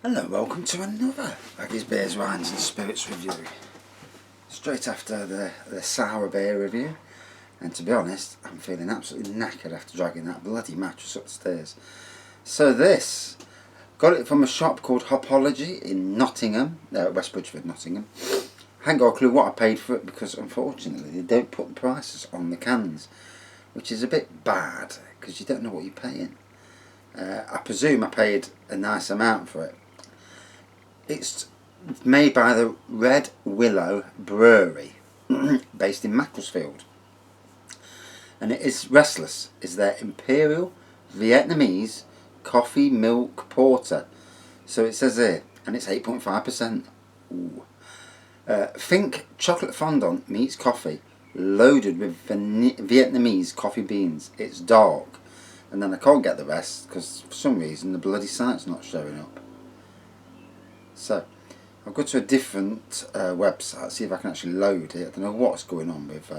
Hello, welcome to another Aggies Beers, Wines and Spirits review. Straight after the sour beer review, and to be honest, I'm feeling absolutely knackered after dragging that bloody mattress upstairs. So this, got it from a shop called Hopology in Nottingham, West Bridgford, Nottingham. I haven't got a clue what I paid for it because unfortunately they don't put the prices on the cans, which is a bit bad because you don't know what you're paying. I presume I paid a nice amount for it. It's made by the Willow Brewery, based in Macclesfield, and it is Restless. Is their Imperial Vietnamese coffee milk porter. So it says here, and it's 8.5%. Think chocolate fondant meets coffee, loaded with Vietnamese coffee beans. It's dark, and then I can't get the rest because for some reason the bloody site's not showing up. So I'll go to a different website, see if I can actually load it. I don't know what's going on with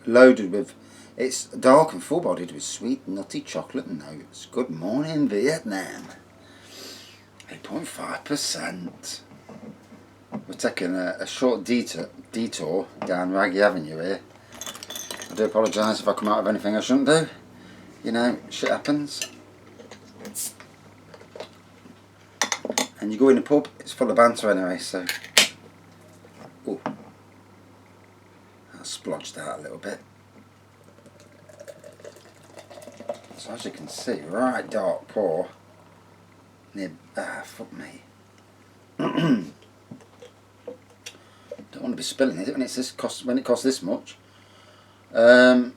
loaded with, it's dark and full bodied with sweet nutty chocolate notes. Good morning Vietnam. 8.5%. We're taking a short detour down Raggy Avenue here. I do apologise if I come out of anything I shouldn't do. You know, shit happens. And you go in the pub, it's full of banter anyway, so... Ooh. That splodged out a little bit. So as you can see, right dark pour. Near... fuck me. Don't want to be spilling it when it costs this much. Now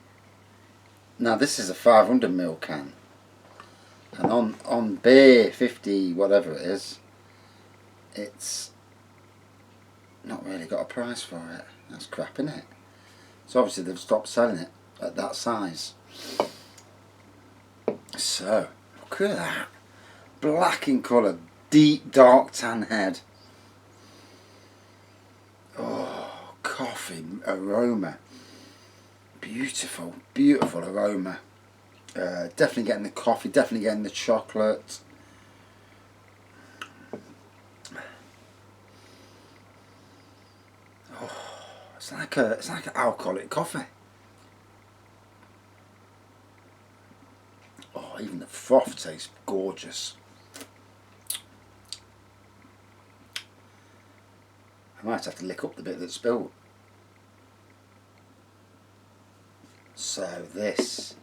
this is a 500ml can. And on beer 50 whatever it is, it's not really got a price for it. That's crap, isn't it? So obviously they've stopped selling it at that size. So look at that, black in colour, deep dark tan head. Oh, coffee aroma, beautiful, beautiful aroma. Definitely getting the coffee, definitely getting the chocolate. Oh, it's like an alcoholic coffee. Oh, even the froth tastes gorgeous. I might have to lick up the bit that's spilled. So this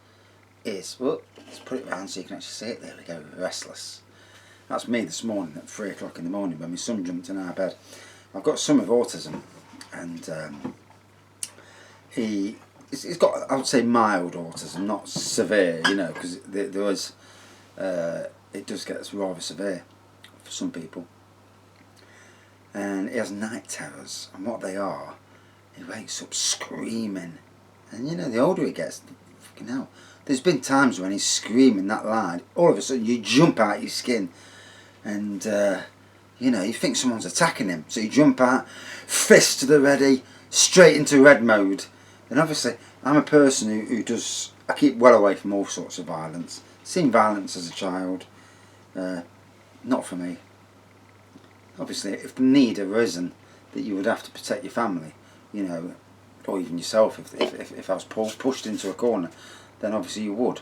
is, well, let's put it round so you can actually see it. There we go, Restless. That's me this morning at 3 o'clock in the morning when my son jumped in our bed. I've got some of autism, and he's got, I would say, mild autism, not severe, you know, because it does get rather severe for some people. And he has night terrors, and what they are, he wakes up screaming, and you know, the older he gets, fucking hell. There's been times when he's screaming that loud, all of a sudden you jump out your skin, and you know, you think someone's attacking him, so you jump out, fist to the ready, straight into red mode. And obviously I'm a person who does, I keep well away from all sorts of violence. Seen violence as a child, not for me. Obviously if the need arisen that you would have to protect your family, you know, or even yourself, if I was pushed into a corner, then obviously you would.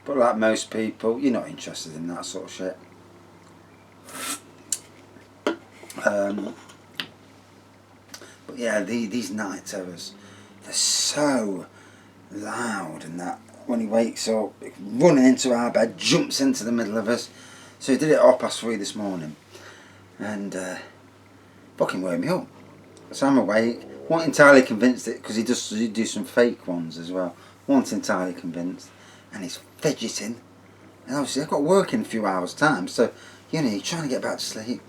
But like most people, you're not interested in that sort of shit. But yeah, these night terrors, they're so loud, and that when he wakes up, running into our bed, jumps into the middle of us. So he did it at 3:30 this morning, and fucking woke me up. So I'm awake, not entirely convinced it, because he does do some fake ones as well. Not entirely convinced, and he's fidgeting, and obviously I've got work in a few hours time, so you know, you're trying to get back to sleep,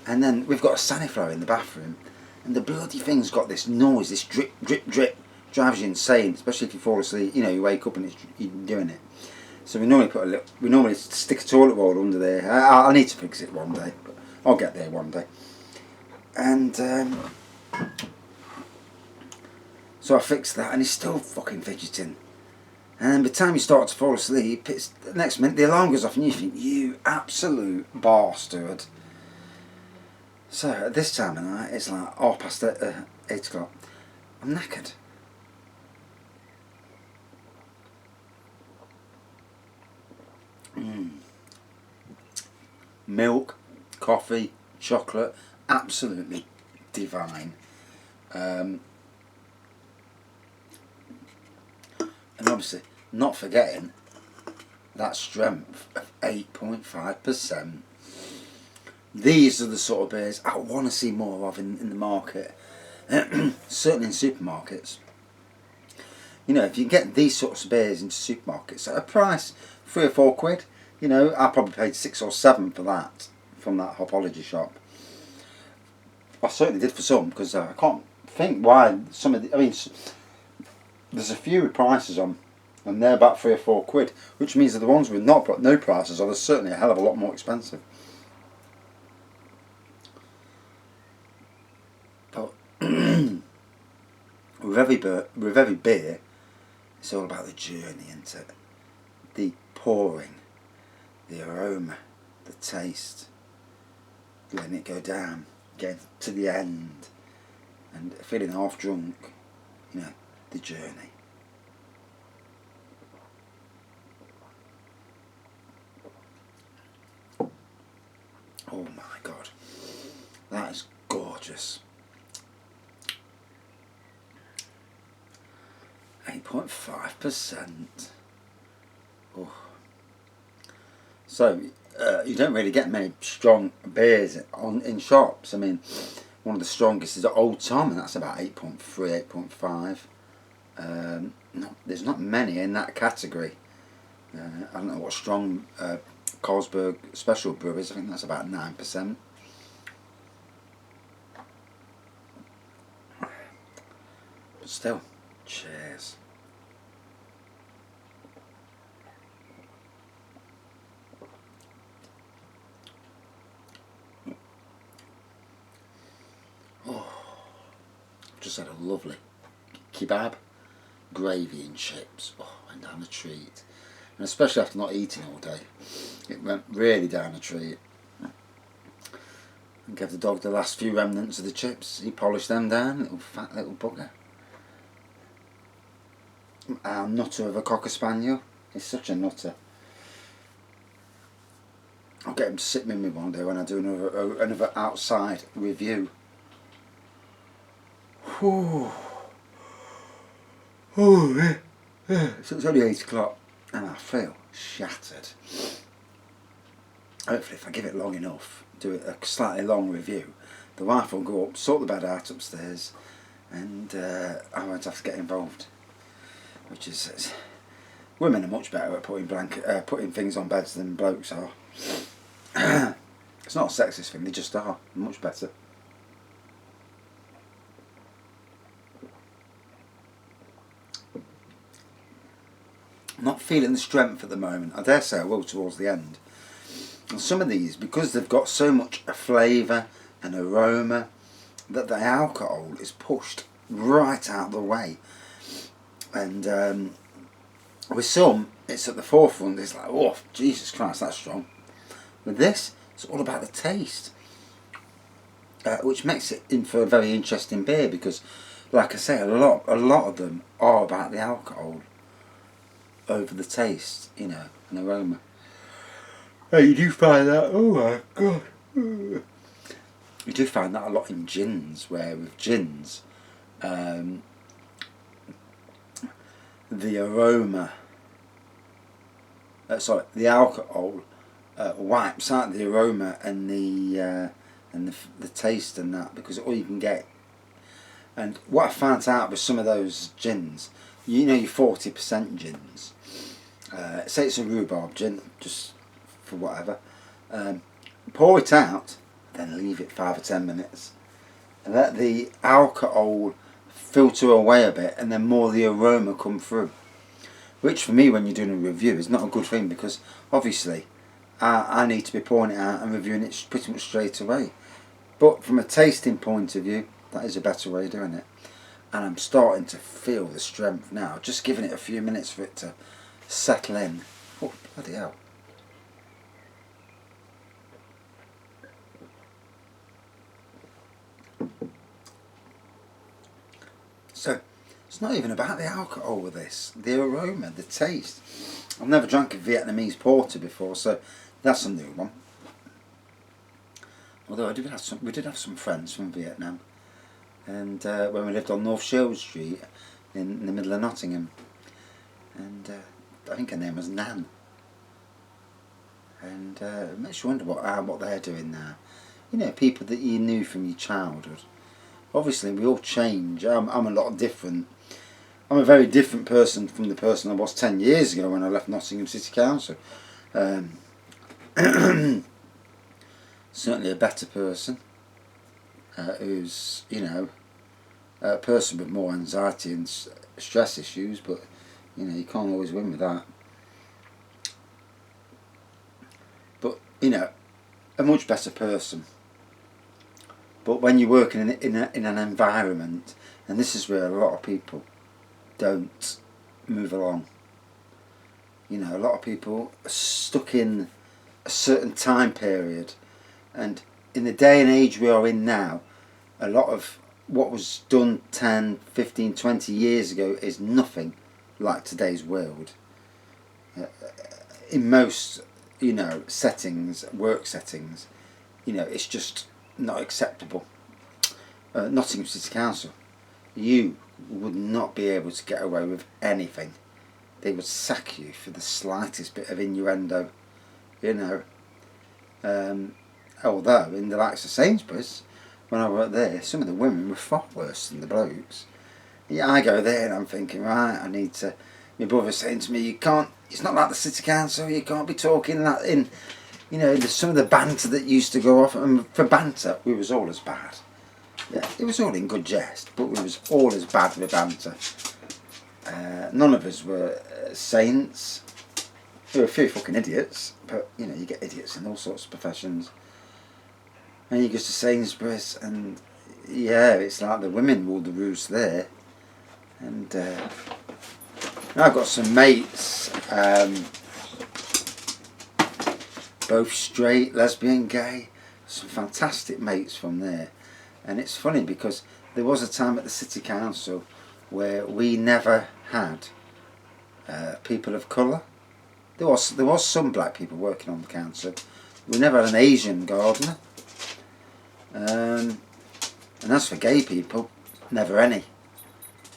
and then we've got a Saniflower in the bathroom, and the bloody thing's got this noise, this drip drip drip, drives you insane, especially if you fall asleep. You know, you wake up and you're doing it. So we normally stick a toilet roll under there. I'll need to fix it one day, but I'll get there one day. And so I fixed that, and he's still fucking fidgeting. And then by the time you start to fall asleep, it's the next minute the alarm goes off and you think, you absolute bastard. So at this time of night, it's like 8 o'clock. I'm knackered. Milk, coffee, chocolate, absolutely divine. And obviously, not forgetting that strength of 8.5%. These are the sort of beers I want to see more of in the market, certainly in supermarkets. You know, if you get these sorts of beers into supermarkets at a price, £3 or £4, you know, I probably paid 6 or 7 for that from that Hopology shop. I certainly did for some, because I can't think why some of the, I mean, there's a few with prices on, and they're about £3 or £4, which means that the ones with no prices are certainly a hell of a lot more expensive. But with every beer, it's all about the journey, isn't it? The pouring, the aroma, the taste, letting it go down, getting to the end, and feeling half drunk, you know, the journey. Oh my God, that is gorgeous. 8.5%. Oh. So you don't really get many strong beers in shops. I mean, one of the strongest is Old Tom, and that's about 8.3, 8.5. There's not many in that category. I don't know what strong Carlsberg Special Brew is. I think that's about 9%. But still, cheers. Just had a lovely kebab, gravy and chips. Oh, went down a treat. And especially after not eating all day, it went really down a treat. And gave the dog the last few remnants of the chips. He polished them down, little fat little bugger. Our nutter of a Cocker Spaniel. He's such a nutter. I'll get him to sit with me one day when I do another outside review. Whew. Oh, yeah. So it's only 8 o'clock and I feel shattered. Hopefully if I give it long enough, do a slightly long review, the wife will go up, sort the bed out upstairs, and I won't have to get involved. Which is, women are much better at putting things on beds than blokes are. It's not a sexist thing, they just are much better. I'm not feeling the strength at the moment. I dare say I will towards the end. And some of these, because they've got so much a flavour and aroma, that the alcohol is pushed right out of the way. And with some, it's at the forefront. It's like, oh, Jesus Christ, that's strong. With this, it's all about the taste, which makes it in for a very interesting beer, because, like I say, a lot of them are about the alcohol over the taste, you know, and aroma. You do find that, oh my God. You do find that a lot in gins, where with gins, the aroma, the alcohol wipes out the aroma and the taste and that, because all you can get. And what I found out with some of those gins, you know, your 40% gins, say it's a rhubarb gin, just for whatever, pour it out, then leave it 5 or 10 minutes, and let the alcohol filter away a bit, and then more of the aroma come through. Which for me, when you're doing a review, is not a good thing, because obviously I need to be pouring it out and reviewing it pretty much straight away. But from a tasting point of view, that is a better way of doing it. and I'm starting to feel the strength now. Just giving it a few minutes for it to settle in. Oh, bloody hell. So, it's not even about the alcohol with this. The aroma, the taste. I've never drank a Vietnamese porter before, so that's a new one. Although we did have some friends from Vietnam. And when we lived on North Sherwood Street in the middle of Nottingham, and I think her name was Nan, and it makes you wonder what they're doing now. You know, people that you knew from your childhood. Obviously, we all change. I'm a lot different. I'm a very different person from the person I was 10 years ago when I left Nottingham City Council. Certainly a better person. Who's, you know, a person with more anxiety and stress issues, but you know, you can't always win with that. But you know, a much better person. But when you're working in an environment, and this is where a lot of people don't move along. You know, a lot of people are stuck in a certain time period, and in the day and age we are in now, a lot of what was done 10, 15, 20 years ago is nothing like today's world. In most, you know, settings, work settings, you know, it's just not acceptable. Nottingham City Council, you would not be able to get away with anything. They would sack you for the slightest bit of innuendo, you know. Although in the likes of Sainsbury's, when I worked there, some of the women were far worse than the blokes. Yeah, I go there and I'm thinking, right, I need to. My brother's saying to me, you can't. It's not like the city council. You can't be talking that in. You know, some of the banter that used to go off, and for banter, we was all as bad. Yeah, it was all in good jest, but we was all as bad with banter. None of us were saints. There were a few fucking idiots, but you know, you get idiots in all sorts of professions. And you go to Sainsbury's, and yeah, it's like the women rule the roost there. And I've got some mates, both straight, lesbian, gay, some fantastic mates from there. And it's funny because there was a time at the city council where we never had people of colour. There was some black people working on the council. We never had an Asian gardener. And as for gay people, never any.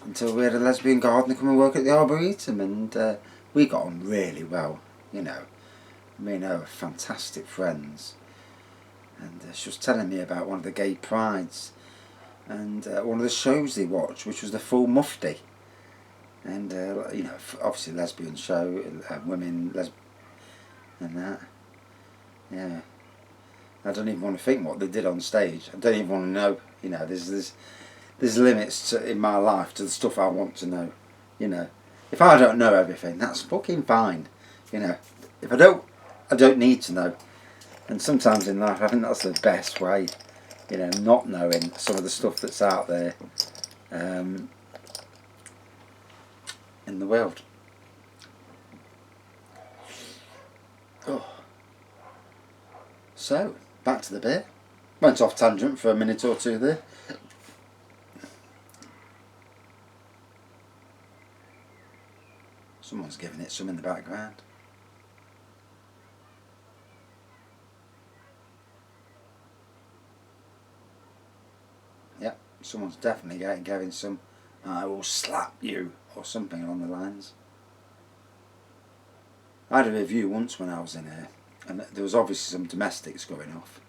Until we had a lesbian gardener come and work at the Arboretum, and we got on really well, you know. Me and her were fantastic friends. And she was telling me about one of the gay prides, and one of the shows they watched, which was the Full Mufti. And, you know, obviously lesbian show, women, and that. Yeah. I don't even want to think what they did on stage. I don't even want to know. You know, there's limits in my life to the stuff I want to know. You know, if I don't know everything, that's fucking fine. You know, if I don't need to know. And sometimes in life, I think that's the best way. You know, not knowing some of the stuff that's out there in the world. Oh. So, back to the beer. Went off tangent for a minute or two there. Someone's giving it some in the background. Yep, someone's definitely giving some "I will slap you" or something along the lines. I had a review once when I was in here, and there was obviously some domestics going off,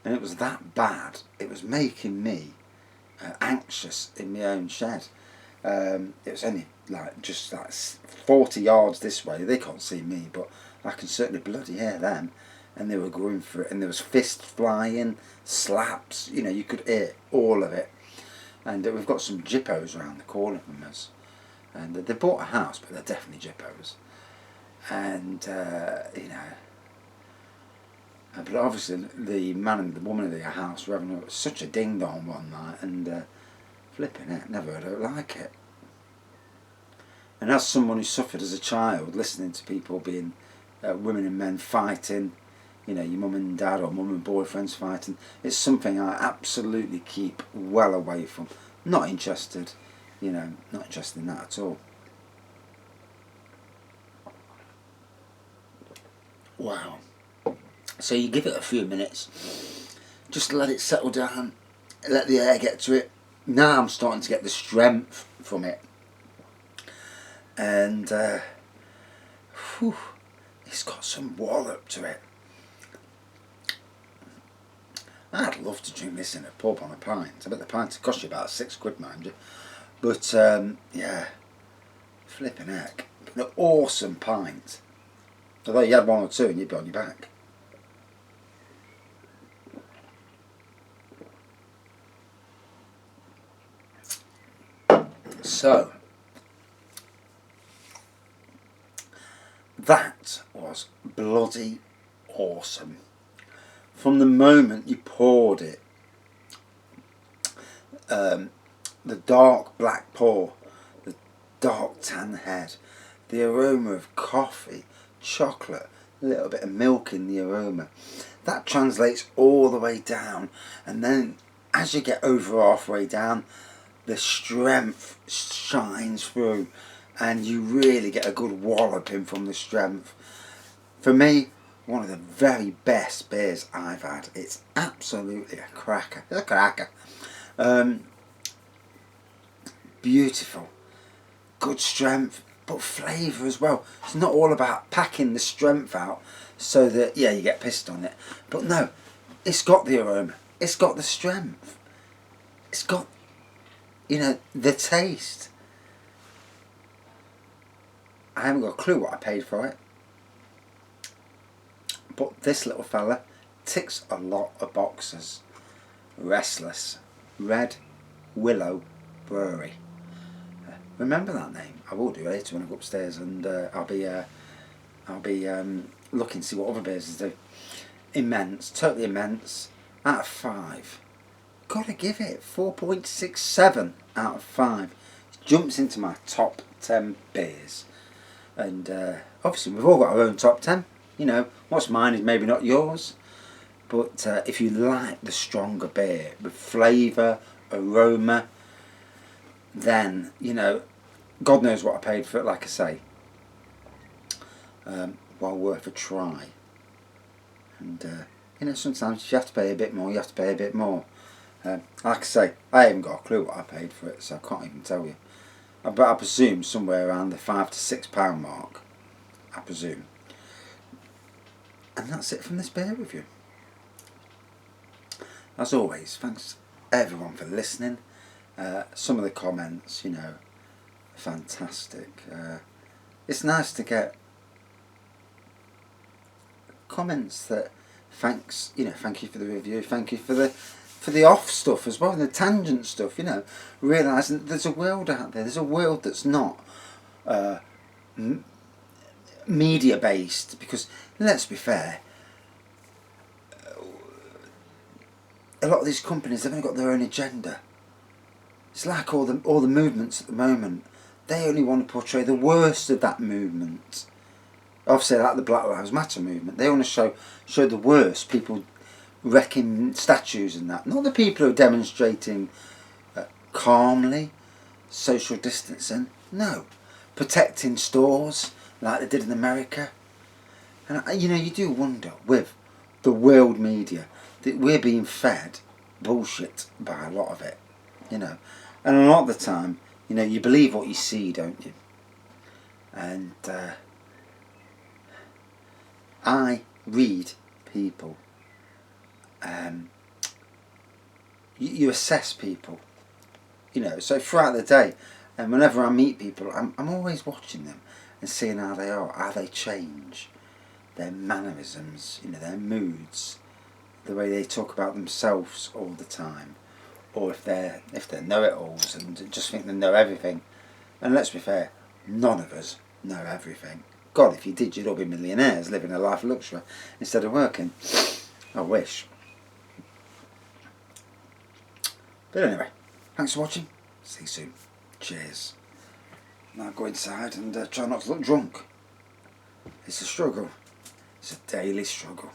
and it was that bad. It was making me anxious in my own shed. It was only just 40 yards this way. They can't see me, but I can certainly bloody hear them. And they were going for it, and there was fists flying, slaps. You know, you could hear all of it. And we've got some jippos around the corner from us, and they bought a house, but they're definitely jippos. And you know, but obviously the man and the woman of the house were having such a ding dong one night, and Flipping it, never heard it like it. And as someone who suffered as a child, listening to people being, women and men fighting, you know, your mum and dad or mum and boyfriends fighting, it's something I absolutely keep well away from. Not interested, you know, not interested in that at all. Wow. So you give it a few minutes, just let it settle down, let the air get to it. Now I'm starting to get the strength from it. And it's got some wallop to it. I'd love to drink this in a pub on a pint. I bet the pint would cost you about £6, mind you. But yeah, flipping heck. An awesome pint. Although you had one or two and you'd be on your back. So, that was bloody awesome. From the moment you poured it, the dark black pour, the dark tan head, the aroma of coffee, chocolate, a little bit of milk in the aroma, that translates all the way down, and then as you get over halfway down, the strength shines through and you really get a good walloping from the strength. For me, one of the very best beers I've had. It's absolutely a cracker. It's a cracker. Beautiful. Good strength, but flavour as well. It's not all about packing the strength out so that, yeah, you get pissed on it. But no, it's got the aroma. It's got the strength. It's got, you know, the taste. I haven't got a clue what I paid for it. But this little fella ticks a lot of boxes. Restless. Red Willow Brewery. Remember that name? I will do later when I go upstairs, and I'll be looking to see what other beers do. Immense, totally immense. Out of 5. Gotta give it 4.67 out of 5. It jumps into my top 10 beers. And obviously we've all got our own top 10. You know, what's mine is maybe not yours. But if you like the stronger beer with flavour, aroma, then, you know, God knows what I paid for it, like I say. Well worth a try. And, you know, sometimes if you have to pay a bit more, you have to pay a bit more. Like I say, I haven't got a clue what I paid for it, so I can't even tell you. But I presume somewhere around the £5 to £6 mark. I presume. And that's it from this beer review. As always, thanks everyone for listening. Some of the comments, you know, fantastic. It's nice to get comments that thank you for the review, thank you for the off stuff as well, the tangent stuff, you know, realising that there's a world out there, there's a world that's not media based, because let's be fair, a lot of these companies, they've only got their own agenda. It's like all the movements at the moment, they only want to portray the worst of that movement. Obviously, like the Black Lives Matter movement, they want to show the worst, people wrecking statues and that, not the people who are demonstrating calmly, social distancing, no, protecting stores like they did in America. And you know, you do wonder with the world media that we're being fed bullshit by a lot of it, you know, and a lot of the time, you know, you believe what you see, don't you? And I read people. You assess people, you know, so throughout the day, and whenever I meet people, I'm always watching them and seeing how they are, how they change, their mannerisms, you know, their moods, the way they talk about themselves all the time, or if they're know-it-alls and just think they know everything. And let's be fair, none of us know everything. God, if you did, you'd all be millionaires living a life of luxury instead of working. I wish. But anyway, thanks for watching. See you soon. Cheers. Now go inside and try not to look drunk. It's a struggle. It's a daily struggle.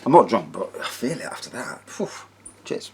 I'm not drunk, but I feel it after that. Whew. Cheers.